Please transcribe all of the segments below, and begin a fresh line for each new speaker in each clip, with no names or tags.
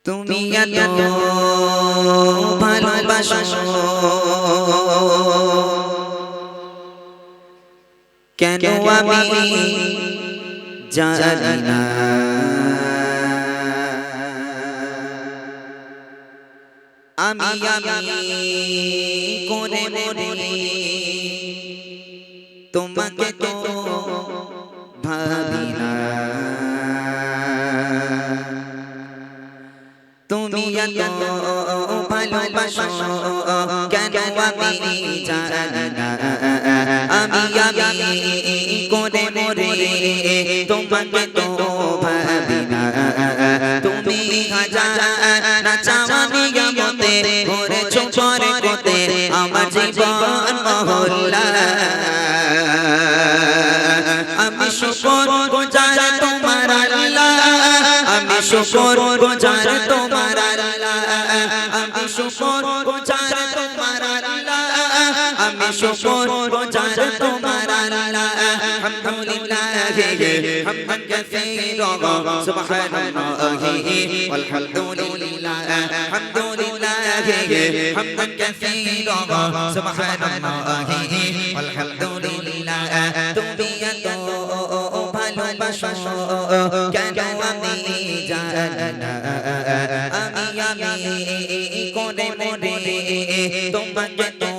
তুমি এত ভালোবাসো কেন আমি জানি না। আমি করে মরি তোমাকে তো ভাবি না। তুমি এত ভালোবাসো কেন আমি জানি না। আমি করে মরি তোমাকে তো ভাবি না। তুমি হাজার চাওয়া নিয়মতে ভরেছো বরকতে আমার জীবন মহল্লা। আমি শুকর গুজার তোমার আল্লাহ, আমি শুকর গুজার তোমার আল্লাহ, আমি শুকর গুজার তোমার আল্লাহ, আমি শুকর গুজার তোমার আল্লাহ। আলহামদুলিল্লাহ হামদান কাসীরা সুবহানাল্লাহি ওয়ালহামদুলিল্লাহ। আলহামদুলিল্লাহ হামদান কাসীরা সুবহানাল্লাহি ওয়ালহামদুলিল্লাহ। তুমি এত ভালোবাসো কেন আমি জানি না। আমি করে মরি তোমাকে তো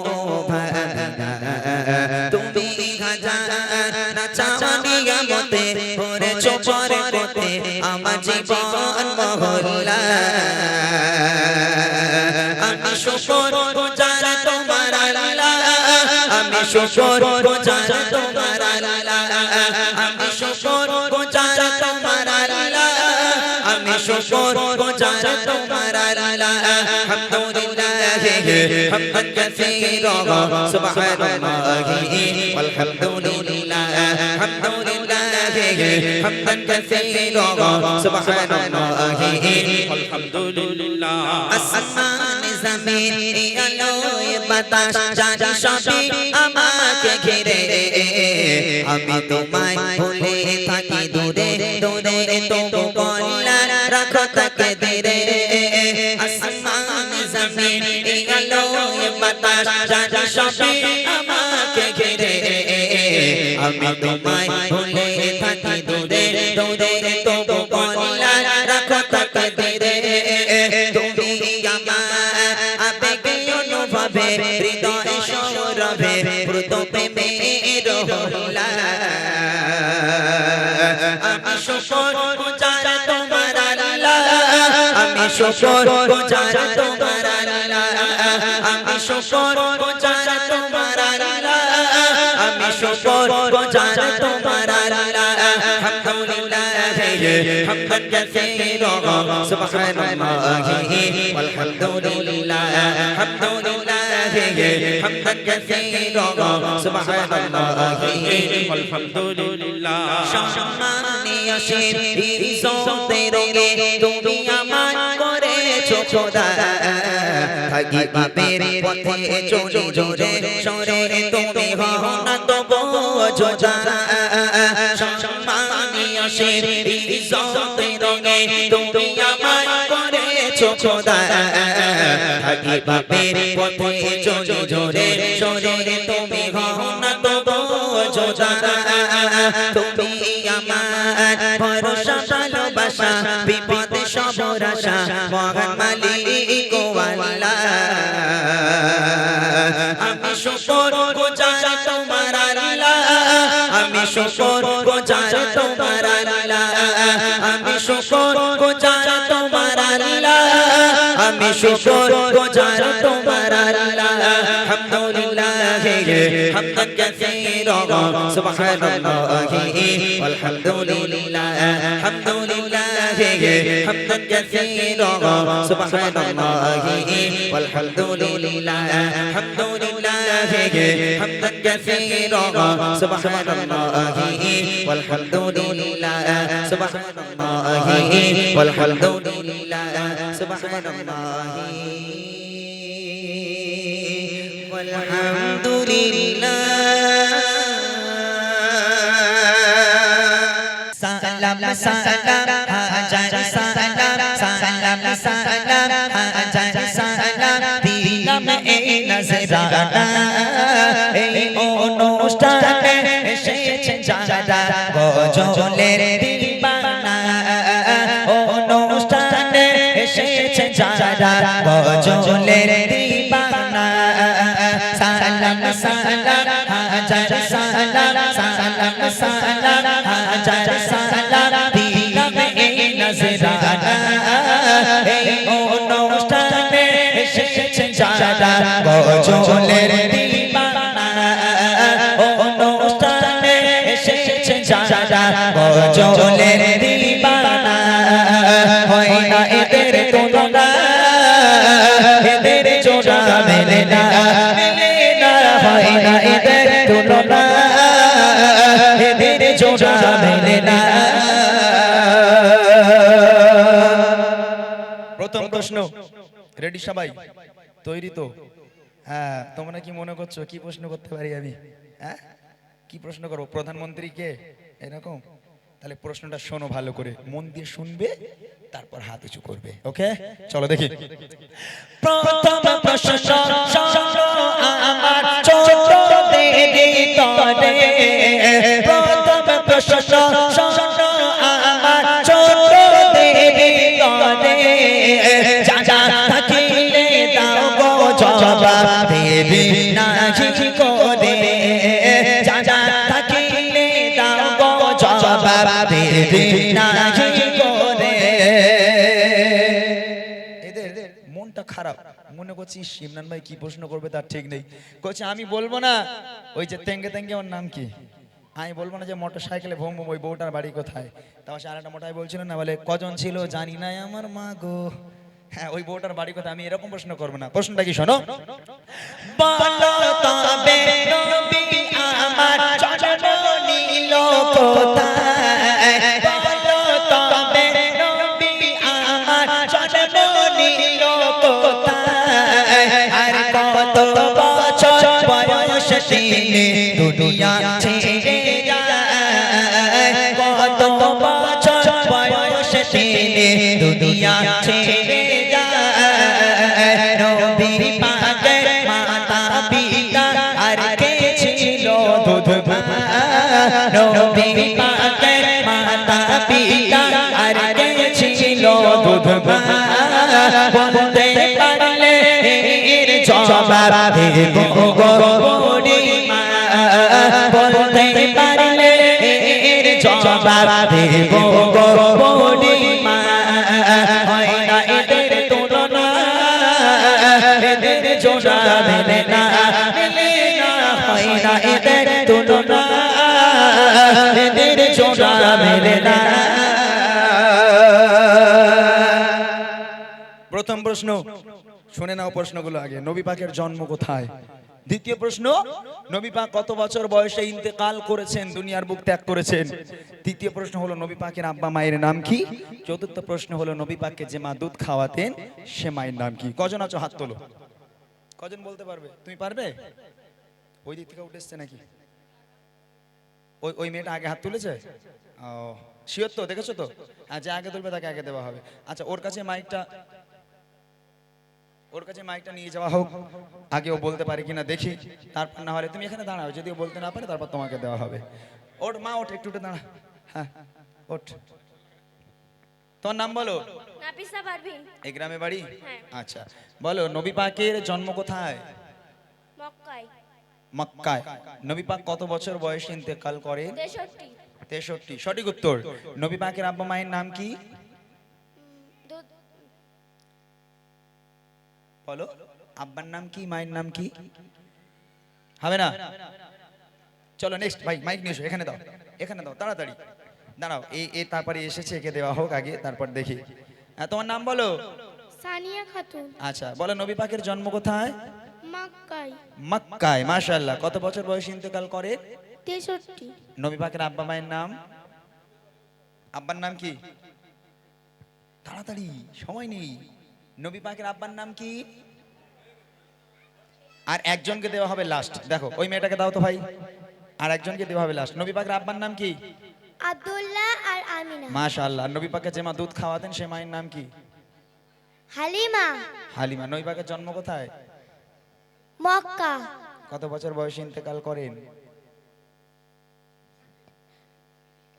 ভাবি না। তুমি হাজার চাওয়া নিয়মতে ভরেছো বরকতে আমার জীবন মহল্লা। আমি শুকর গুজার তোমার আল্লাহ, আমি শুকর গুজার তোমার আল্লাহ, আমি শুকর গুজার তোমার আল্লাহ, আমি শুকর গুজার তোমার আল্লাহ। আলহামদুলিল্লাহ হামদান কাসীরা সুবহানাল্লাহি ওয়ালহামদুলিল্লাহ। আলহামদুলিল্লাহ হামদান কাসীরা সুবহানাল্লাহি ওয়ালহামদুলিল্লাহ। আসমান জমিন আলোয় বাতাস জানি সবই আমাকে ঘিরে। আমি তোমায় ভুলে থাকি দূরে দূরে, তবু বললা রাখো তাকে ধীরে। আসমান জমিন আলোয় বাতাস জানি সবই আমাকে ঘিরে। আমি তোমায় ভুলে থাকি দূরে দূরে, তবু বললা রাখো তাকে ধীরে। তুমি আমার আবেগে অনুভবে হৃদয় সৌরভে প্রত প্রেমের হল্লা। আমি শুকর গুজার তোমার আল্লাহ, আমি শুকর গুজার তোমার আল্লাহ, আমি শুকর গুজার তোমার আল্লাহ, আমি শুকর গুজার তোমার আল্লাহ। আলহামদুলিল্লাহ হামদান কাসীরা সুবহানাল্লাহি ওয়ালহামদুলিল্লাহ। আলহামদুলিল্লাহ হামদান কাসীরা সুবহানাল্লাহি ওয়ালহামদুলিল্লাহ। সম্মানীয় শির ইজ্জতের রঙে তুমি আমার করেছো খোদা। থাকি পাপের পথে চলি জোরে সরে তুমি হও না তবু যোজা। সম্মানীয় শির ইজ্জতের রঙে তুমি আমার করেছো খোদা। থাকি পাপের পথে চলি জোরে সরে তুমি হও না তবু যোজা। তুমি আমার ভরসা ভালোবাসা বিপদে সব আশা মহান মালিক আল্লাহ। আমি শুকর গুজার তোমার আল্লাহ, আমি শুকর গুজার তোমার আল্লাহ, আমি শুকর গুজার তোমার আল্লাহ, আমি শুকর গুজার তোমার আল্লাহ। আলহামদুলিল্লাহ হামদান কাসীরা সুবহানাল্লাহি ওয়ালহামদুলিল্লাহ। আলহামদুলিল্লাহ হামদান কাসীরা সুবহানাল্লাহি ওয়ালহামদুলিল্লাহ। আলহামদুলিল্লাহ Hamdan কাসীরা সুবহানাল্লাহি ওয়ালহামদুলিল্লাহ। সুবহানাল্লাহি ওয়ালহামদুলিল্লাহ। সুবহানাল্লাহি walhamdulillah. Salam salam hajar salam salam salam Rana এই অনুষ্ঠানে এসেছে যারা গজলের দিবানা অনুষ্ঠানে এসেছে যারা গজলের দিবানা সালাম সালাম হাজার সালাম সালাম সালাম হাজার সালাম দিলাম এই নজরানা এই অনুষ্ঠানে এসেছে যারা গজলের দিবানা অনুষ্ঠানে এসেছে যারা গজলের দিবানা হয় না এদের তুলনা এদের জোড়া মেলে না হয় না এদের তুলনা এদের জোড়া মেলে না।
প্রথম প্রশ্ন রেডি সবাই তৈরি তো? হ্যাঁ, তোমরা কি মনে করছো কি প্রশ্ন করতে পারি আমি? হ্যাঁ, কি প্রশ্ন করবো? প্রধানমন্ত্রী কে এরকম? তাহলে প্রশ্নটা শোনো ভালো করে, মন দিয়ে শুনবে, তারপর হাত উঁচু করবে। ওকে, চলো দেখি।
প্রথম প্রশ্ন শোনো আমার ছোট দেরি তরে প্রথম প্রশ্ন শোনো আমার ছোট দেরি তরে যা থাকিলে দাও গো জবাব দেবি নাহি করে যা থাকিলে দাও গো জবাব দেবি নাহি করে।
এদের মনটা খারাপ, মনে করছি শিবনান ভাই কি প্রশ্ন করবে তার ঠিক নেই। কইছে আমি বলবো না ওই যে তেঙ্গে তেঙ্গে ওর নাম কি, আমি বলবো না যে মোটর সাইকেলে ভোম ভোম ওই বউটার বাড়ি কোথায়। তাও সে আরেকটা মোটাই বলছিল না, বলে কজন ছিল জানি না আমার মা গো। হ্যাঁ, ওই বউটার বাড়ি কোথায়, আমি এরকম প্রশ্ন করবো না। প্রশ্নটা কি শোনো।
বলো তবে নবী আমার জন্ম নিল কোথায় বলো তবে নবী আমার জন্ম নিল কোথায় আর কত বছর বয়স তিনি দুনিয়া ছেড়ে যায় কত বছর বয়স তিনি দুনিয়া ছেড়ে যায় নবী পাকের মাতা পিতা আর কে ছিল দুধ মা নবী পাকের মাতা পিতা আর কে ছিল দুধ মা বলতে পারলে এর জবাব দেব গো বুড়ি মা বলতে পারলে এর জবাব দেব গো বুড়ি মা হয় না এদের তুলনা এদের জোড়া মেলে না হয় না এদের তুলনা এদের জোড়া মেলে না।
প্রথম প্রশ্ন শুনে নাও প্রশ্নগুলো আগে। নবী পাকের জন্ম কোথায়? দ্বিতীয় প্রশ্ন, নবী পাক কত বছর বয়সে ইন্তেকাল করেছেন, দুনিয়ার বুক ত্যাগ করেছেন? তৃতীয় প্রশ্ন হলো নবী পাকের আব্বা মায়ের নাম কি? চতুর্থ প্রশ্ন হলো নবী পাককে যে মা দুধ খাওয়াতেন সে মায়ের নাম কি? কজন আছো হাত তোলো। কজন বলতে পারবে? তুমি পারবে? ওই দিক থেকে উঠে এসছে নাকি? ওই ওই মেয়েটা আগে হাত তুলেছে? ও শিওর তো? দেখেছো তো? হ্যাঁ, যে আগে তুলবে তাকে আগে দেওয়া হবে। আচ্ছা, ওর কাছে মাইকটা নিয়ে যাওয়া হোক, আগে ও বলতে পারে কিনা দেখি, তারপর না হলে তুমি এখানে দাঁড়াও, যদি ও বলতে না পারে তারপর তোমাকে দেওয়া হবে। ওঠ মা, ওঠ, একটু উঠে দাঁড়া। হ্যাঁ, ওঠ। তোমার নাম বলো।
নাফিসা পারভিন।
এই গ্রামে বাড়ি?
হ্যাঁ।
আচ্ছা, বলো নবী পাকের জন্ম কোথায়?
মক্কায়।
মক্কায়। নবী পাক কত বছর বয়সে ইন্তেকাল করেন?
63।
63 সঠিক উত্তর। নবী পাকের আব্বা মায়ের নাম কি? বলো, আব্বার নাম কি, মায়ের নাম কি? হবে না? চলো নেক্সট ভাই, মাইক নিয়ে এসো, এখানে দাও, এখানে দাও, তাড়াতাড়ি দাঁড়াও। এই তারপরে এসেছে, একে দেওয়া হোক আগে, তারপর দেখি। তোমার নাম বলো।
সানিয়া খাতুন।
আচ্ছা, বলো নবী পাকের জন্ম কোথায়?
মক্কায়।
মক্কায়। মাশাআল্লাহ। কত বছর বয়সে ইন্তেকাল করে?
63।
নবী পাকের আব্বা মায়ের নাম? আব্বার নাম কি? তাড়াতাড়ি, সময় নেই। নবী পাকের আব্বার নাম কি? আর একজনকে দেওয়া হবে লাস্ট। দেখো ওই মেয়েটাকে দাও তো ভাই, আর একজনকে দেওয়া হবে লাস্ট। নবী পাকের আব্বার নাম কি?
আব্দুল্লাহ আর আমিনা।
মাশাআল্লাহ। নবী পাকে যে মা দুধ খাওয়াতেন সে মায়ের নাম কি?
হালিমা।
হালিমা। নবী পাকের জন্ম কোথায়?
মক্কা।
কত বছর বয়সে ইন্তেকাল করেন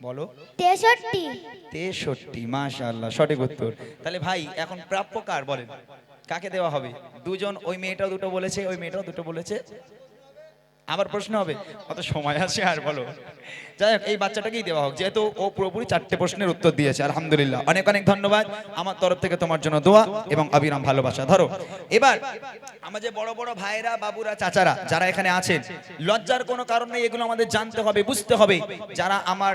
বলো?
63।
63। মাশাআল্লাহ, সঠিক উত্তর। তাহলে ভাই এখন প্রাপ্য কার বলেন, কাকে দেওয়া হবে? দুজন, ওই মেয়েটাও দুটো বলেছে, ওই মেয়েটাও দুটো বলেছে। আবার প্রশ্ন হবে? কত সময় আছে আর বলো? যাই হোক, এই বাচ্চাটাকেই দেওয়া হোক, যেহেতু ও পুরোপুরি 4টে প্রশ্নের উত্তর দিয়েছে। আলহামদুলিল্লাহ, অনেক অনেক ধন্যবাদ। আমার তরফ থেকে তোমার জন্য দোয়া এবং অবিরাম ভালোবাসা। ধরো এবার আমাদের বড় বড় ভাইরা, বাবুরা, চাচারা যারা এখানে আছেন, লজ্জার কোনো কারণ নেই, এগুলো আমাদের জানতে হবে, বুঝতে হবে। যারা আমার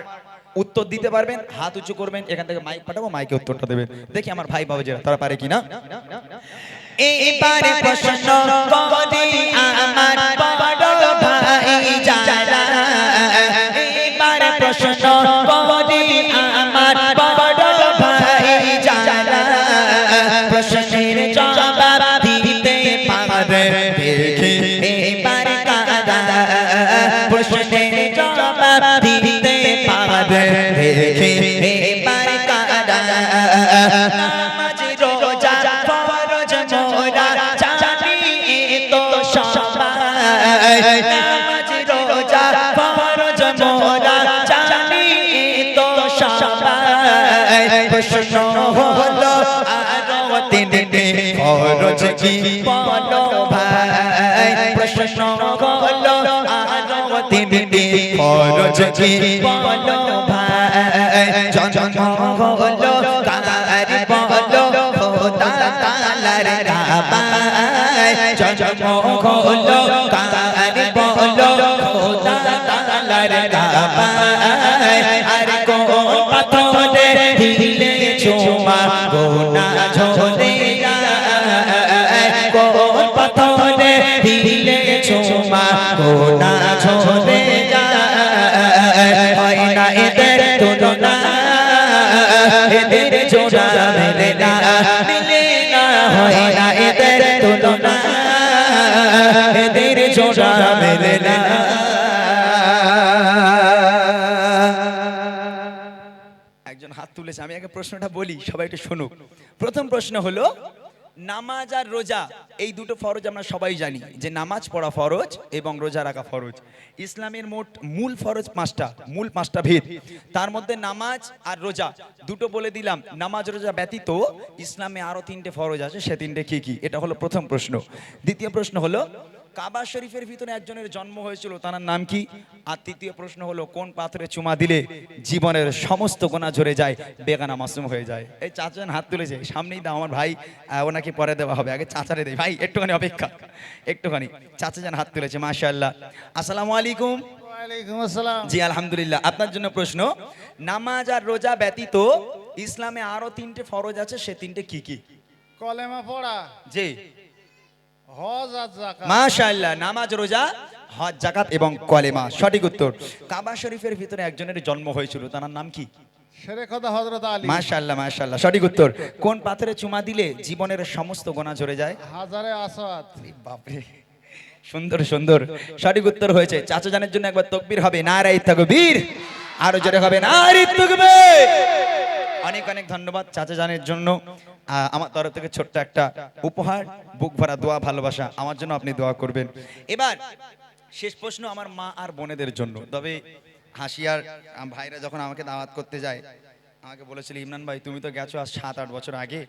উত্তর দিতে পারবেন হাত উঁচু করবেন, এখান থেকে মাইক পাঠাবো, মাইকে উত্তরটা দেবেন। দেখি আমার ভাই বাবুজিরা তারা পারে কিনা।
এবারে প্রশ্ন করি আমার বড় ভাই যারা, এবারে প্রশ্ন করি আমার বড় ভাই যারা, প্রশ্নের জবাব দিতে পারে দেখি এবার কারা, প্রশ্নের জবাব দিতে পারে দেখি এবার কারা। নামাজ রোজা ফরজ মোরা জানি তো সবাই, নামাজ রোজা ফরজ মোরা জানি তো সবাই। প্রশ্ন হলো আরো তিনটে ফরজ কি বলো ভাই, প্রশ্ন হলো আরো তিনটে ফরজ কি বলো ভাই। জন্ম হলো কার বলো খোদা তাআলার কাবায়, জন্ম হলো কার বলো খোদা তাআলার কাবায়। আর কোন পাথরে দিলে চুমা গোনা ঝরে যায়, কোন পাথরে দিলে চুমা গোনা ঝরে যায়। হয় না এদের তুলনা, এদের জোড়া মেলে না, মিলে না, হয় না এদের তুলনা, এদের জোড়া মেলে না।
একজন হাত তুলেছে, আমি আগে প্রশ্নটা বলি, সবাই একটু শুনুক। প্রথম প্রশ্ন হলো, নামাজ আর রোজা এই দুটো ফরজ আমরা সবাই জানি যে নামাজ পড়া ফরজ এবং রোজা রাখা ফরজ। ইসলামের মোট মূল ফরজ 5টা, মূল 5টা ভেদ। তার মধ্যে নামাজ আর রোজা দুটো বলে দিলাম। নামাজ রোজা ব্যতীত ইসলামে আরো 3টে ফরজ আছে, সে 3টে কি কি? এটা হলো প্রথম প্রশ্ন। দ্বিতীয় প্রশ্ন হলো, কাবা শরীফের ভিতরে একজনের জন্ম হয়েছিল, তার নাম কি? আর তৃতীয় প্রশ্ন হলো, কোন পাথরে চুমা দিলে জীবনের সমস্ত গোনা ঝরে যায়, বেগানা মাসুম হয়ে যায়? এই চাচান হাত তুলেছে, সামনেই দাও আমার ভাই, ওনাকে পরে দেওয়া হবে, আগে চাচারে দেয়। ভাই একটুখানি অপেক্ষা, একটুখানি। চাচাজান হাত তুলেছে, মাশাআল্লাহ। আসসালামু আলাইকুম।
ওয়ালাইকুম আসসালাম।
জি আলহামদুলিল্লাহ। আপনার জন্য প্রশ্ন, নামাজ আর রোজা ব্যতীত ইসলামে আরো 3টে ফরজ আছে, সে 3টে কি কি?
কলেমা পড়া,
জি
হজ আর যাকাত।
মাশাআল্লাহ, নামাজ, রোজা, হজ, যাকাত এবং কলেমা, সঠিক উত্তর। কাবা শরীফের ভিতরে একজনের জন্ম হয়েছিল, তার নাম কি?
শেরে খোদা হযরত আলী।
মাশাআল্লাহ, মাশাআল্লাহ, সঠিক উত্তর। কোন পাথরে চুমা দিলে জীবনের সমস্ত গোনা ঝরে যায়?
হাজারে আসওয়াদ।
বাপরে, সুন্দর সুন্দর, সঠিক উত্তর হয়েছে। চাচা জানের জন্য একবার তাকবীর হবে, নারায়ে তাকবীর, আরো জোরে হবে নারায়ে তাকবীর। অনেক অনেক ধন্যবাদ চাচা জানের জন্য। আমার তরফ থেকে ছোট্ট একটা উপহার, বুক ভরা দোয়া, ভালোবাসা, আমার জন্য আপনি দোয়া করবেন। এবার শেষ প্রশ্ন আমার মা আর বোনেদের জন্য। তবে হাসিয়ার ভাইরা যখন আমাকে দাওয়াত করতে যায়, আমাকে বলেছিল, ইমরান ভাই তুমি তো গেছো আজ 7-8 বছর আগে,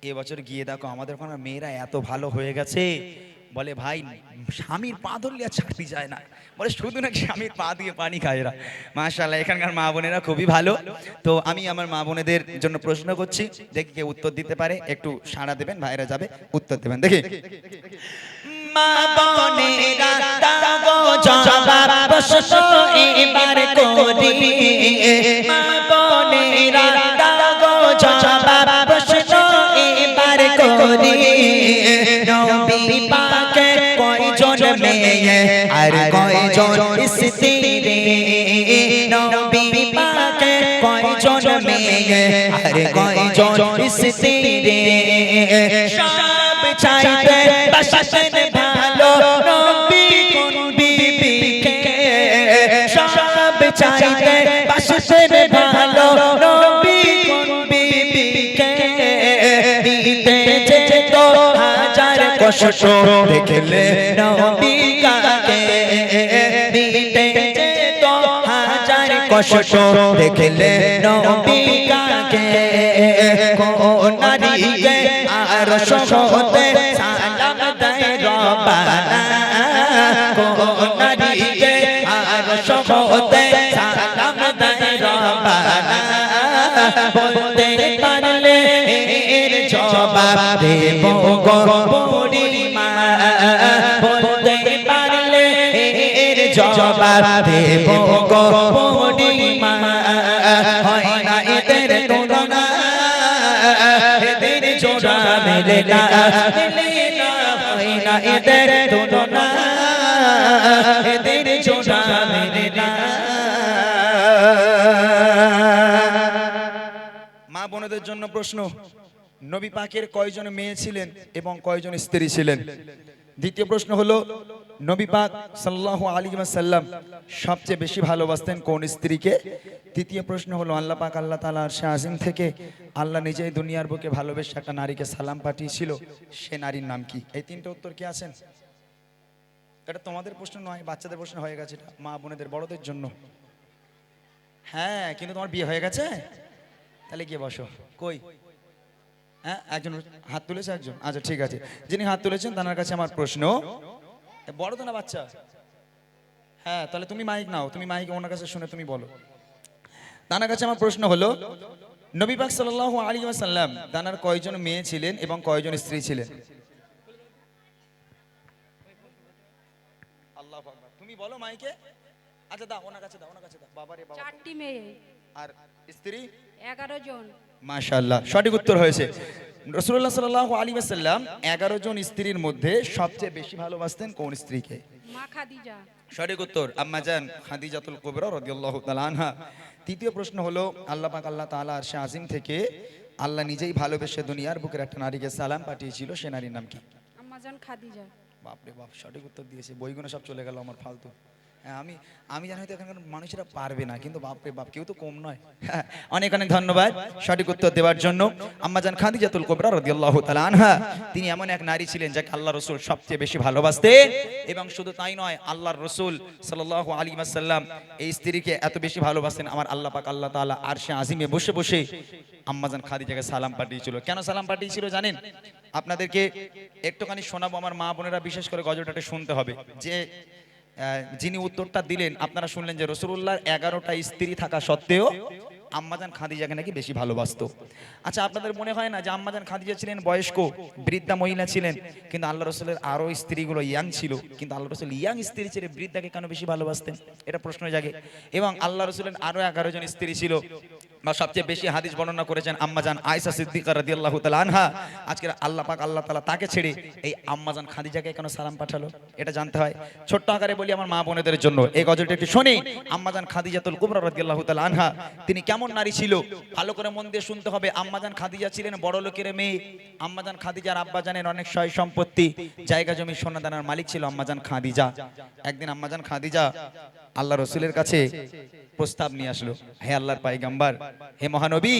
এবছর গিয়ে দেখো আমাদের ওখানে মেয়েরা এত ভালো হয়ে গেছে। বলে ভাই স্বামীর পা ধরলে আর চাকরি যায় না, বলে শুধু নাকি স্বামীর পা দিয়ে পানি খায় এরা। মাশাআল্লাহ, এখানকার মা বোনেরা খুবই ভালো। তো আমি আমার মা বোনেদের জন্য প্রশ্ন করছি, দেখি কে উত্তর দিতে পারে। একটু সাড়া দেবেন, ভাইরা যাবে উত্তর দেবেন, দেখি।
মা বোনেরা দাও জবাব, প্রশ্ন এবার করি। মা বোনেরা দাও জবাব, প্রশ্ন এবার করি। নবী পাকের কয়জন মেয়ে আর কয়জন স্ত্রী? নবী পাকের কয়জন মেয়ে আর কয়জন স্ত্রী? সব চাইতে বাসতেন ভালো নবী কোন বিবিকে, সব চাইতে বাসতেন ভালো নবী কোন বিবিকে। দিতে যেত হাজার কষ্ট দেখলে নবী কাকে মিটে যেত হাজার কষ্ট দেখলে নবী কাকে কোন নারীকে আর সহতে সালাম দেয় রব্বানা কোন নারীকে আর সহতে সালাম দেয় রব্বানা বলতে পারলে এর জবাব দেব গো বুড়িমা বলতে পারলে এর জবাব দেব গো বুড়িমা হয় না এদের তুলনা এদের জোড়া মেলে না হয় না এদের তুলনা এদের জোড়া মেলে না।
মা বোনদের জন্য প্রশ্ন, নবী পাকের কয়জন মেয়ে ছিলেন এবং কয়জন স্ত্রী ছিলেন? দ্বিতীয় প্রশ্ন হলো, নবী পাক সাল্লাল্লাহু আলাইহি ওয়াসাল্লাম সবচেয়ে বেশি ভালোবাসতেন কোন স্ত্রীকে? তৃতীয় প্রশ্ন হলো, আল্লাহ পাক আল্লাহ তাআলা আরশে আজিম থেকে আল্লাহ নিজেই দুনিয়ার বুকে ভালোবেসে একটা নারীকে সালাম পাঠিয়েছিল, সে নারীর নাম কি? এই তিনটে উত্তর কি আছেন? এটা তোমাদের প্রশ্ন নয়, বাচ্চাদের প্রশ্ন হয়ে গেছে, এটা মা বোনেদের বড়দের জন্য। হ্যাঁ, কিন্তু তোমার বিয়ে হয়ে গেছে? তাহলে গিয়ে বসো। কই? হ্যাঁ, একজন হাত তুলেছে একজন। আচ্ছা ঠিক আছে, যিনি হাত তুলেছেন তার কাছে আমার প্রশ্ন, বড় তো না বাচ্চা? হ্যাঁ, তাহলে তুমি মাইক নাও, তুমি মাইক ওনার কাছে শুনে তুমি বলো। তার কাছে আমার প্রশ্ন হলো, নবী পাক সাল্লাল্লাহু আলাইহি ওয়াসাল্লাম তার কয়জন মেয়ে ছিলেন এবং কয়জন স্ত্রী ছিলেন? আল্লাহু আকবার, তুমি বলো মাইকে। আচ্ছা দাও, ওনার কাছে দাও, ওনার কাছে দাও। বাবারে বাবা,
4টি মেয়ে
আর স্ত্রী
11 জন।
মাশাআল্লাহ, সঠিক উত্তর হয়েছে। রাসূলুল্লাহ সাল্লাল্লাহু আলাইহি ওয়াসাল্লাম 11 জন স্ত্রীর মধ্যে সবচেয়ে বেশি ভালোবাসতেন কোন স্ত্রীকে?
মা খাদিজা।
সঠিক উত্তর আম্মা জান খাদিজাতুল কুবরা রাদিয়াল্লাহু তাআলা আনহা। তৃতীয় প্রশ্ন হলো, আল্লাহ পাক আল্লাহ তাআলা আরশে আজিম থেকে আল্লাহ নিজেই ভালোবেসে দুনিয়ার বুকের একটা নারীকে সালাম পাঠিয়েছিল, সে নারীর নাম কি?
আম্মাজান খাদিজা।
বাপরে বাপ, সঠিক উত্তর দিয়েছে। বইগুলো সব চলে গেল আমার ফালতু। হ্যাঁ, আমি জানি হয়তো এখানকার মানুষেরা পারবে না, কিন্তু বাপরে বাপ, কেউ তো কম নয়। অনেক অনেক ধন্যবাদ সঠিক উত্তর দেওয়ার জন্য। আম্মাজান খাদিজাতুল কুবরা রাদিয়াল্লাহু তাআলা আনহা, তিনি এমন এক নারী ছিলেন যাকে আল্লাহ রাসূল সবচেয়ে বেশি ভালোবাসতেন, এবং শুধু তাই নয়, আল্লাহর রাসূল সাল্লাল্লাহু আলাইহি ওয়াসাল্লাম এই স্ত্রীকে এত বেশি ভালোবাসেন, আমার আল্লাহ পাক আল্লাহ তাআলা আরশে আজিমে বসে বসে আম্মাজান খাদিজাকে সালাম পাঠিয়েছিল। কেন সালাম পাঠিয়েছিল জানেন? আপনাদেরকে একটুখানি শোনাবো, আমার মা বোনেরা বিশেষ করে গজলটাকে শুনতে হবে। যে যিনি উত্তরটা দিলেন, আপনারা শুনলেন যে রাসূলুল্লাহর 11টা স্ত্রী থাকা সত্ত্বেও আম্মাজান খাদিজাকে নাকি বেশি ভালোবাসতো। আচ্ছা, আপনাদের মনে হয় না যে আম্মাজান খাদিজা ছিলেন বয়স্ক বৃদ্ধা মহিলা ছিলেন, কিন্তু আল্লাহ রাসূলের আরো স্ত্রীগুলো ইয়াং ছিল, কিন্তু আল্লাহ রাসূল ইয়াং স্ত্রী ছেড়ে বৃদ্ধাকে কেন বেশি ভালোবাসতেন? এটা প্রশ্ন জাগে। এবং আল্লাহ রাসূলের আরো 11 জন স্ত্রী ছিল, বা সবচেয়ে বেশি হাদিস বর্ণনা করেছেন আম্মাজান আয়েশা সিদ্দিকা রাদিয়াল্লাহু তাআলা আনহা। আজকে আল্লাহ পাক আল্লাহ তাআলা তাকে ছেড়ে এই আম্মাজান খাদিজাকে কেন সালাম পাঠালো, এটা জানতে হয়। ছোট্ট আকারে বলি আমার মা বোনেদের জন্য, এই গজলটা একটু শুনি। আম্মাজান খাদিজাতুল কুবরা রাদিয়াল্লাহু তাআলা আনহা, তিনি কেমন নারী ছিল ভালো করে মন দিয়ে শুনতে হবে। আম্মাজান খাদিজা ছিলেন বড় লোকের মেয়ে। আম্মাজান খাদিজার আব্বা জানেন অনেক সয় সম্পত্তি, জায়গা জমি সোনা দানার মালিক ছিল আম্মাজান খাদিজা। একদিন আম্মাজান খাদিজা আল্লাহ রাসূলের কাছে প্রস্তাব নিয়ে আসলো, হে আল্লাহর পয়গম্বর, হে মহানবী,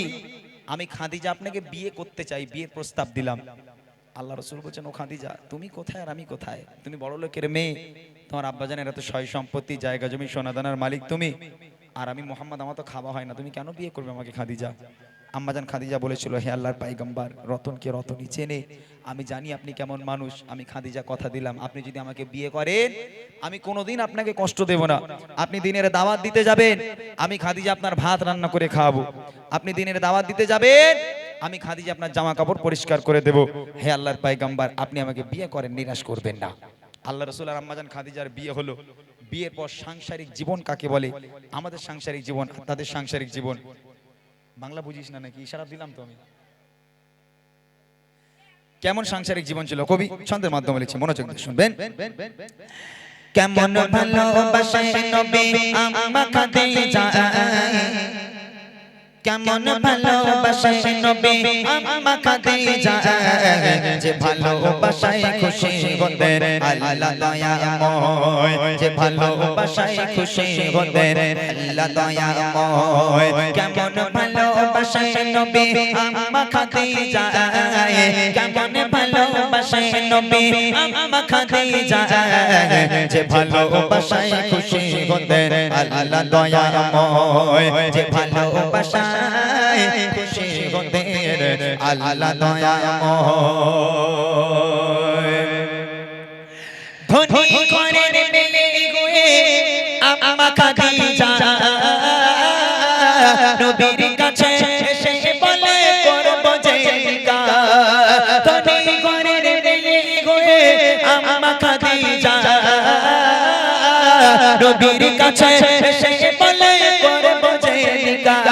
আমি খাদিজা আপনাকে বিয়ে করতে চাই, বিয়ের প্রস্তাব দিলাম। আল্লাহ রাসূল বলেন, ও খাদিজা, তুমি কোথায় আর আমি কোথায়? তুমি বড় লোকের মেয়ে, তোমার আব্বা জানেন এত সয় সম্পত্তি, জায়গা জমি সোনা দানার মালিক তুমি, আর আমি মোহাম্মদ, আমার তো খাওয়া হয় না, তুমি কেন বিয়ে করবে আমাকে খাদিজা? আম্মাজান খাদিজা বলেছিল, হে আল্লাহর পয়গম্বর, রতনকে রতনই চেনে, আমি জানি আপনি কেমন মানুষ। আমি খাদিজা কথা দিলাম, আপনি যদি আমাকে বিয়ে করেন আমি কোনোদিন আপনাকে কষ্ট দেব না। আপনি দিনের দাওয়াত দিতে যাবেন, আমি খাদিজা আপনার ভাত রান্না করে খাওয়াবো। আপনি দিনের দাওয়াত দিতে যাবেন, আমি খাদিজা আপনার জামা কাপড় পরিষ্কার করে দেব। হে আল্লাহর পয়গম্বর, আপনি আমাকে বিয়ে করেন, নিরাশ করবেন না। আল্লাহ রাসূল আর আম্মাজান খাদিজার বিয়ে হলো। বিয়ের পর সাংসারিক জীবন কাকে বলে? আমাদের সাংসারিক জীবন, তাদের সাংসারিক জীবন। বাংলা বুঝিস না নাকি? ইশারা দিলাম তো আমি। কেমন সাংসারিক জীবন ছিল কবি ছন্দের মাধ্যমে লিখছে, মনোযোগ দিয়ে শুনবেন।
কেমন ভালোবাসে নবী আম্মা খাদিজা, কেমন ভালোবাসে নবী আম্মা খাদিজা, যে ভালোবাসায় খুশি হতেন আল্লাহ দয়াময়, যে ভালোবাসায় খুশি হতেন আল্লাহ দয়াময়। কেমন ভালোবাসে নবী আম্মা খাদিজা, কেমন ভালোবাসে ভালোবাসে নবী আম্মা খাদিজা যে ভালোবাসায় খুশি হতেন আল্লাহ দয়াময় যে ভালোবাসায় খুশি হতেন আল্লাহ দয়াময় ধনী ঘরের মেয়ে গো আম্মা খাদিজা নবীর কাছে এসে বলে করব যে নিকাহ ধনী ঘরের মেয়ে গো আম্মা খাদিজা নবীর কাছে এসে বলে করব যে নিকাহ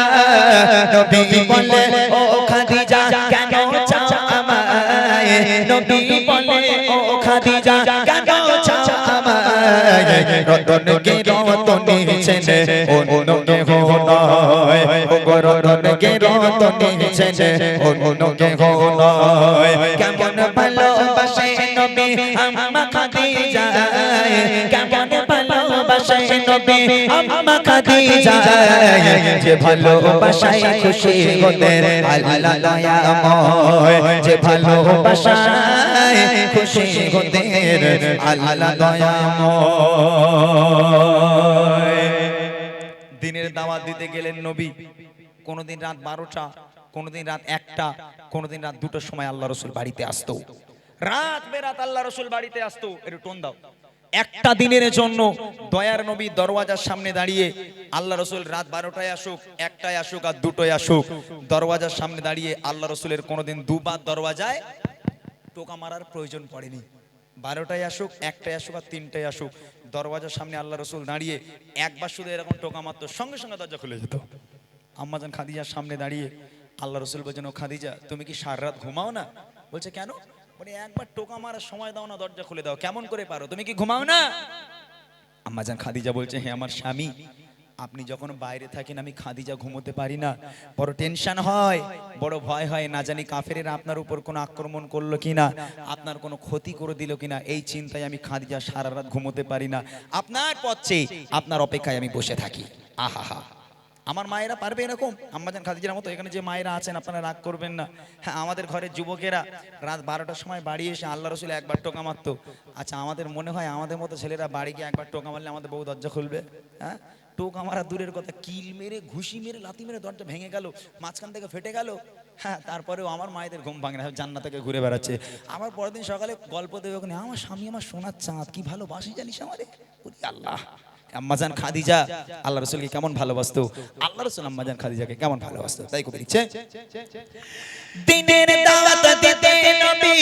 নবী বলে ও খাদিজা কেন চাও আমায় নবী বলে ও খাদিজা কেন চাও আমায় রতনকে রতনে চেনে অন্যকে হো নয় ও রতনকে রতনে চেনে অন্যকে হো নয় কেমন ভালোবাসে নবী আম্মা খাদিজা কেমন ভালোবাসে নবী আম্মা খাদিজা যে ভালোবাসায় খুশি হতেন আল্লাহ দয়াময় যে ভালোবাসায় খুশি হতেন আল্লাহ দয়াময়
দিনের দাওয়াত দিতে গেলেন নবী কোনদিন রাত 12টা কোনদিন রাত 1টা কোনদিন রাত 2টার সময় আল্লাহ রাসূল বাড়িতে আসতো রাত বেরাত আল্লাহ রাসূল বাড়িতে আসতো একটু টোন দাও একটা দিনের জন্য দয়ার নবী দরওয়াজার সামনে দাঁড়িয়ে আল্লাহ রাসূল রাত 12টায় আসুক 1টায় আসুক আর 2টায় আসুক দরওয়াজার সামনে দাঁড়িয়ে আল্লাহ রাসূলের কোনোদিন দুবার দরওয়াজায় টোকা মারার প্রয়োজন পড়েনি 12টায় আসুক 1টায় আসুক আর 3টায় আসুক দরওয়াজার সামনে আল্লাহ রাসূল দাঁড়িয়ে একবার শুধু এরকম টোকা মারতো সঙ্গে সঙ্গে দরজা খুলে যেত আম্মাজান খাদিজার সামনে দাঁড়িয়ে আল্লাহ রাসূল বলেন ও খাদিজা তুমি কি সারা রাত ঘুমাও না বলছে কেন বলে একবার টোকা মারার সময় দাও না দরজা খুলে দাও কেমন করে পারো তুমি কি ঘুমাও না আম্মাজান খাদিজা বলছে হে আমার স্বামী আপনি যখন বাইরে থাকেন আমি খাদিজা ঘুমোতে পারি না বড় টেনশন হয় বড় ভয় হয় না জানি কাফেরেরা আপনার উপর কোনো আক্রমণ করলো কিনা আপনার কোনো ক্ষতি করে দিল কিনা এই চিন্তায় আমি খাদিজা সারা রাত ঘুমোতে পারি না আপনার পথে আপনার অপেক্ষায় আমি বসে থাকি আহা আমার মায়েরা পারবে এরকম আম্মাজান খাদিজার মতো এখানে যে মায়েরা আছেন আপনারা রাগ করবেন না হ্যাঁ আমাদের ঘরের যুবকেরা রাত 12টার সময় বাড়ি এসে আল্লাহ রাসূল একবার টোকা মারতো আচ্ছা আমাদের মনে হয় আমাদের মতো ছেলেরা বাড়ি গিয়ে একবার টোকা মারলে আমাদের বউ দরজা খুলবে হ্যাঁ টোকা মারা দূরের কথা কিল মেরে ঘুষি মেরে লাথি মেরে দরজা ভেঙে গেল মাঝখান থেকে ফেটে গেল হ্যাঁ তারপরেও আমার মায়েদের ঘুম ভাঙে না জান্নাত থেকে ঘুরে বেড়াচ্ছে আমার পরের দিন সকালে গল্প দেবে ওখানে আমার স্বামী আমার সোনার চাঁদ কি ভালোবাসি জানিস আমারে ওরে আল্লাহ আম্মাজান খাদিজা আল্লাহ রাসূলকে কেমন ভালোবাসতো আল্লাহ রাসূল আম্মাজান খাদিজাকে কেমন ভালোবাসতো তাই কবি লিখছে
দিনের দাওয়াত দিতে নবী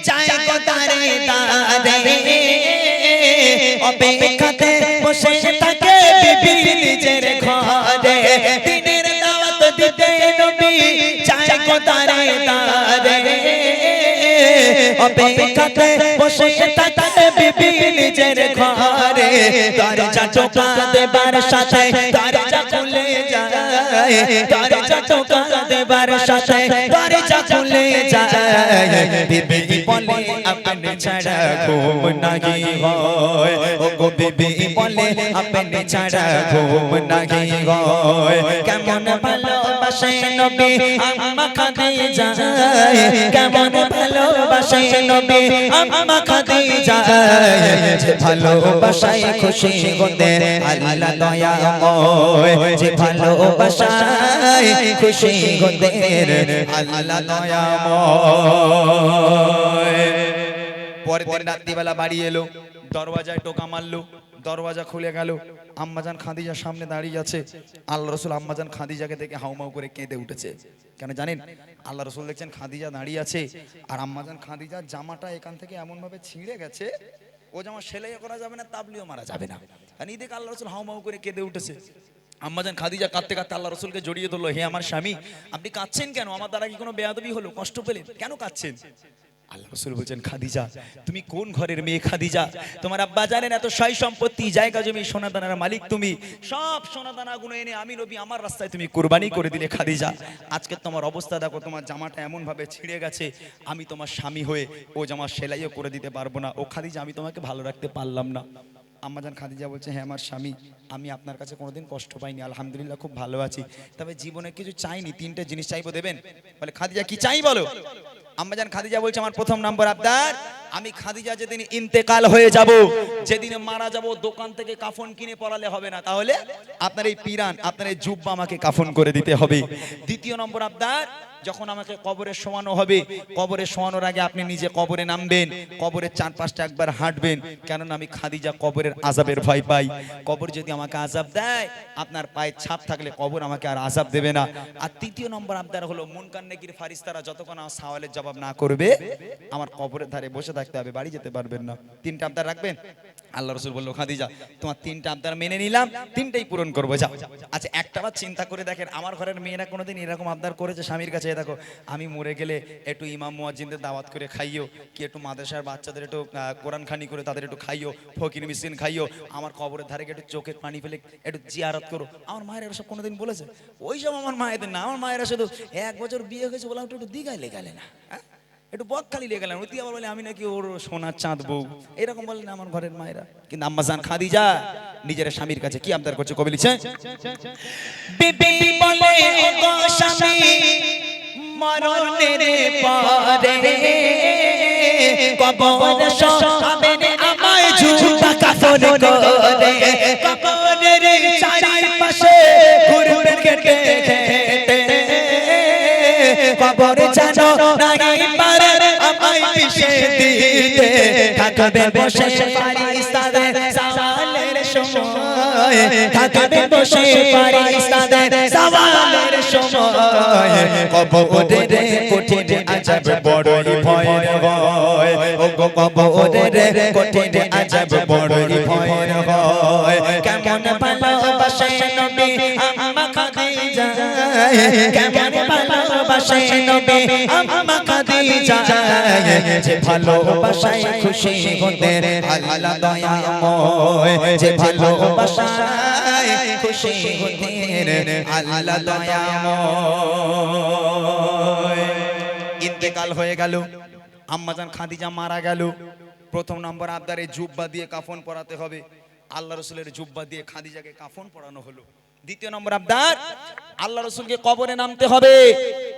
যায় কতারে দারে অপেক্ষাতে বসে থাকে বিবি নিজের ঘরে দিনের দাওয়াত দিতে নবী যায় কতারে দারে অপেক্ষাতে বসে থাকে বিবি নিজের ঘরে দরজা টোকা দেবার সাথে দরজা খুলে যায় দরজা টোকা দেবার সাথে দরজা খুলে যায় বিবি বলে আপনি ছাড়া ঘুম নাহি হয় ও গো বিবি বলে আপনি ছাড়া ঘুম নাহি হয় কেমন ভালোবাসে নবী আম্মা খাদিজা কেমন ভালোবাসে নবী আম্মা খাদিজা যে ভালোবাসায় খুশি হতেন আল্লাহ দয়াময় যে ভালোবাসায় খুশি হতেন আল্লাহ দয়াময়
পরের দিন রাত্রিবেলা বাড়ি এলো দরওয়াজায় টোকা মারলো দরওয়াজা খুলে গেল আম্মাজান খাদিজার সামনে দাঁড়িয়ে আছে আল্লাহ রাসূল আম্মাজান খাদিজাকে দেখে হাউমাউ করে কেঁদে উঠেছে কেন জানেন আল্লাহ রাসূল দেখছেন খাদিজা দাঁড়িয়ে আছে আর আম্মাজান খাদিজার জামাটা এখান থেকে এমন ভাবে ছিঁড়ে গেছে ও জামা সেলাই করা যাবে না তাবলিও মারা যাবে না আর এই দেখে আল্লাহ রাসূল হাউমাউ করে কেঁদে উঠেছে আম্মাজান খাদিজা কাঁদতে কাঁদতে আল্লাহ রাসূলকে জড়িয়ে ধরলো হে আমার স্বামী আপনি কাঁদছেন কেন আমার দ্বারা কি কোনো বেয়াদবি হলো কষ্ট পেলেন কেন কাঁদছেন আল্লাহ রাসূল বলেন খাদিজা তুমি কোন ঘরের মেয়ে খাদিজা তোমার আব্বা জানেন এত সয় সম্পত্তি জায়গা জমি সোনা দানার মালিক তুমি সব সোনা দানাগুলো এনে আমি নবী আমার রাস্তায় তুমি কুরবানি করে দিলে খাদিজা আজকে তোমার অবস্থা দেখো তোমার জামাটা এমন ভাবে ছিঁড়ে গেছে আমি তোমার স্বামী হয়ে ও জামা সেলাইও করে দিতে পারবো না ও খাদিজা আমি তোমাকে ভালো রাখতে পারলাম না আম্মাজান খাদিজা বলছে হ্যাঁ আমার স্বামী আমি আপনার কাছে কোনোদিন কষ্ট পাইনি আলহামদুলিল্লাহ খুব ভালো আছি তবে জীবনে কিছু চাইনি তিনটে জিনিস চাইবো দেবেন বলে খাদিজা কি চাই বলো আম্মাজান খাদিজা বলছে আমার প্রথম নম্বর আবদার, আমি খাদিজা যেদিন ইন্তেকাল হয়ে যাব, যেদিন মারা যাব, দোকান থেকে কাফন কিনে পরালে হবে না, তাহলে আপনার এই পিরান, আপনার এই জুব্বা আমাকে কাফন করে দিতে হবে। দ্বিতীয় নম্বর আবদার, যখন আমাকে কবরে শোয়ানো হবে, কবরে শোয়ানোর আগে আপনি নিজে কবরে নামবেন, কবরের চারপাশটা একবার হাঁটবেন, কেননা আমি খাদিজা কবরের আযাবের ভয় পাই। কবর যদি আমাকে আযাব দেয়, আপনার পায়ে ছাপ থাকলে কবর আমাকে আর আযাব দেবে না। আর তৃতীয় নম্বর আবদার হলো, মুনকার নেকির ফারিস্তারা যতক্ষণ আমার সওয়ালের জবাব না করবে, আমার কবরের ধারে বসে থাকতে হবে, বাড়ি যেতে পারবেন না। তিনটা আবদার রাখবেন। আল্লাহ রাসূল বলল, খাদিজা তোমার তিনটা আবদার মেনে নিলাম, তিনটাই পূরণ করবো, যাও। আচ্ছা, একটাবার চিন্তা করে দেখেন, আমার ঘরের মেয়েরা কোনোদিন এরকম আবদার করেছে স্বামীর কাছে, দেখো আমি মরে গেলে একটু ইমাম মুয়াজ্জিনদের দাওয়াত করে খাইও, কি একটু মাদ্রাসার বাচ্চাদের একটু কোরআন খানি করে তাদের একটু খাইও, ফকির মিসকিন খাইও, আমার কবরের ধারে একটু চোখের পানি ফেলে একটু জিয়ারত করো? আমার মায়ের এসব কোনোদিন বলেছে? ওইসব আমার মায়েদের না। আমার মায়েরা শুধু 1 বছর বিয়ে হয়েছে বললাম একটু দিঘায় গেলে না, একটু বকখালি লেগে গেলাম, ওই আবার বলে আমি নাকি ওর সোনার চাঁদ বউ, এরকম বলেন আমার ঘরের মায়েরা। কিন্তু আম্মাজান খাদিজা নিজের স্বামীর কাছে কি আবদার করছে, কবি লিখছে,
বিবি বলে ওগো স্বামী মরণের পরে কবর শোয়াবেন আমায় জুব্বা কাফন করে, কবরের চারিপাশে ঘুরবেন কেটে কেটে, কবর জানো নাই পারে আমায় পিষে দিতে, থাকবে বসে ফারিস্তাদের সওয়ালের সময়, থাকবে বসে ফারিস্তাদের সওয়ালের সময়, কবরের কঠিন আযাব বড়ই ভয়ের হয়, ও গো কবরের কঠিন আযাব বড়ই ভয়ের হয়। কেমন ভালোবাসে নবী আম্মা খাদিজা, কেমন ভালোবাসে নবী আম্মা খাদিজা, যে ভালোবাসায় খুশি হতে আল্লাহ দয়াময়, যে ভালোবাসায় খুশি হতে আল্লাহ দয়াময়।
ইন্তেকাল হয়ে গেল, আম্মাজান খাদিজা মারা গেল। প্রথম নম্বর আবদারে জুব্বা দিয়ে কাফন পরাতে হবে, আল্লাহ রাসূলের জুব্বা দিয়ে খাদিজাকে কাফন পরানো হলো। দ্বিতীয় নম্বর আবদার, আল্লাহ রাসূলকে কবরে নামতে হবে।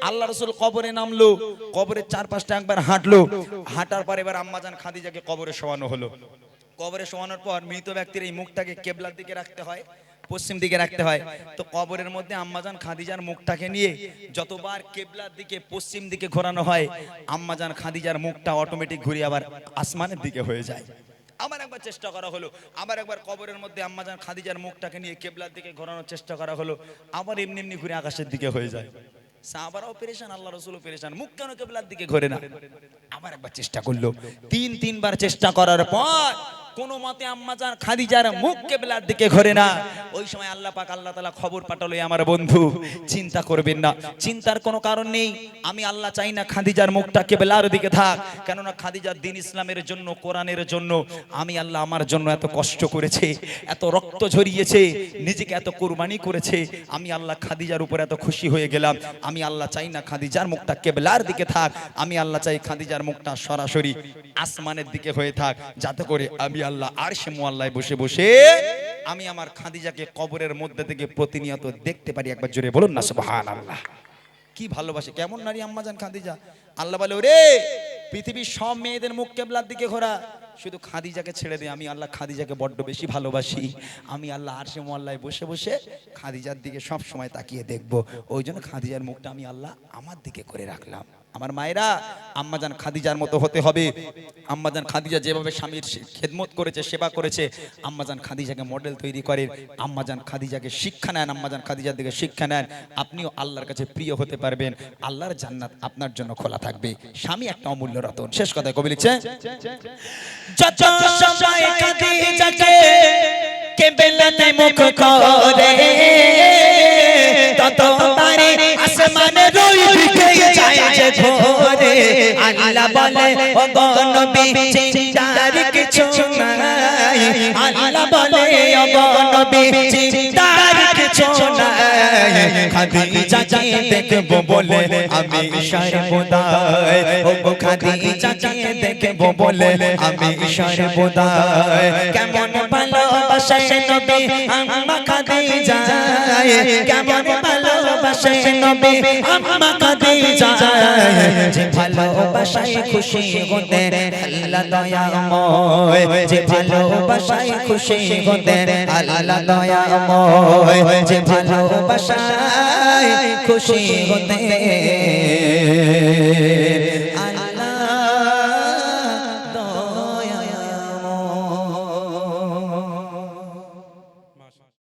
আল্লাহ রাসূল কবরে নামলো, কবরের চারপাশটা একবার হাঁটলো, হাঁটার পর এবার আম্মাজান খাদিজাকে কবরে শোয়ানো হলো। কবরে শোয়ানোর পর মৃত ব্যক্তির এই মুখটাকে কেবলার দিকে রাখতে হয়, পশ্চিম দিকে রাখতে হয়। তো কবরের মধ্যে আম্মাজান খাদিজার মুখটাকে নিয়ে যতবার কেবলার দিকে পশ্চিম দিকে ঘোরানো হয়, আম্মাজান খাদিজার মুখটা অটোমেটিক ঘুরে আবার আসমানের দিকে হয়ে যায়। আবার একবার চেষ্টা করা হলো, আবার একবার কবরের মধ্যে আম্মাজান খাদিজার মুখটাকে নিয়ে কেবলার দিকে ঘোরানোর চেষ্টা করা হলো, আবার এমনি এমনি ঘুরে আকাশের দিকে হয়ে যায়। সাহাবারাও পেরেশান, আল্লাহ রাসূলও পেরেশান, মুখ কেন কেবলার দিকে ঘোরে না? আবার একবার চেষ্টা করলো, তিনবার চেষ্টা করার পর কোন মতে আম্মাজান খাদিজার মুখ কেবলার দিকে ঘোরে না। ওই সময় আল্লাহ পাক আল্লাহ তাআলা খবর পাঠালো, আমার বন্ধু চিন্তা করবেন না, চিন্তার কোনো কারণ নেই। আমি আল্লাহ চাই না খাদিজার মুখটা কেবলার দিকে থাক, কেননা খাদিজার দ্বীন ইসলামের জন্য, কোরআনের জন্য আমি আল্লাহ আমার জন্য এত কষ্ট করেছে, এত রক্ত ঝরিয়েছে, নিজেকে এত কুরবানি করেছে। আমি আল্লাহ খাদিজার উপর এত খুশি হয়ে গেলাম। আমি আল্লাহ চাই না খাদিজার মুখটা কেবলার দিকে থাক, আমি আল্লাহ চাই খাদিজার মুখটা সরাসরি আসমানের দিকে হয়ে থাক, যাতে করে আমি আল্লাহ আরশে মুআল্লায় বসে বসে আমি আমার খাদিজাকে কবরের মধ্যে থেকে প্রতিনিয়ত দেখতে পারি। একবার জোরে বলুন না সুবহানাল্লাহ। কি ভালোবাসে, কেমন নারী আম্মাজান খাদিজা। আল্লাহ বলে, ওরে পৃথিবীর সব মেয়েদের মুখ কেবলার দিকে ঘোরা, শুধু খাদিজাকে ছেড়ে দে। আমি আল্লাহ খাদিজাকে বড্ড বেশি ভালোবাসি। আমি আল্লাহ আরশে মুআল্লায় বসে বসে খাদিজার দিকে সব সময় তাকিয়ে দেখব। ওই জন্য খাদিজার মুখটা আমি আল্লাহ আমার দিকে করে রাখলাম। আমার মায়েরা, আম্মাজান খাদিজার মতো হতে হবে। আম্মাজান খাদিজা যেভাবে স্বামীর খেদমত করেছে, সেবা করেছে, আম্মাজান খাদিজাকে মডেল তৈরি করেন, আম্মাজান খাদিজাকে শিক্ষা নেন, আম্মাজান খাদিজার দিকে শিক্ষা নেন। আপনিও আল্লাহর কাছে প্রিয় হতে পারবেন, আল্লাহর জান্নাত আপনার জন্য খোলা থাকবে। স্বামী একটা অমূল্য রতন। শেষ কথায় কবি লিখছে,
যত সময় খাদিজাকে কেবলাতে মুখ করে, তত পারে আসমানে রই দিকে যায় যে ঝরে। আল্লাহ বলে, ও গো নবী চিন্তার কিছু নাই, আল্লাহ বলে, ও গো নবী চিন্তার কিছু নাই। খাদিজাকে দেখবো বলে আমি সর্বদাই, ও গো খাদিজাকে দেখবো বলে আমি সর্বদাই। কেমন ভালোবাসে নবী আম্মা খাদিজা, কেমন ভালোবাসে ভালোবাসে নবী আম্মা খাদিজা যে ভালোবাসায় খুশি হতেন আল্লাহ দয়াময় যে ভালোবাসায় খুশি হতেন আল্লাহ দয়াময় যে ভালোবাসায় খুশি হতেন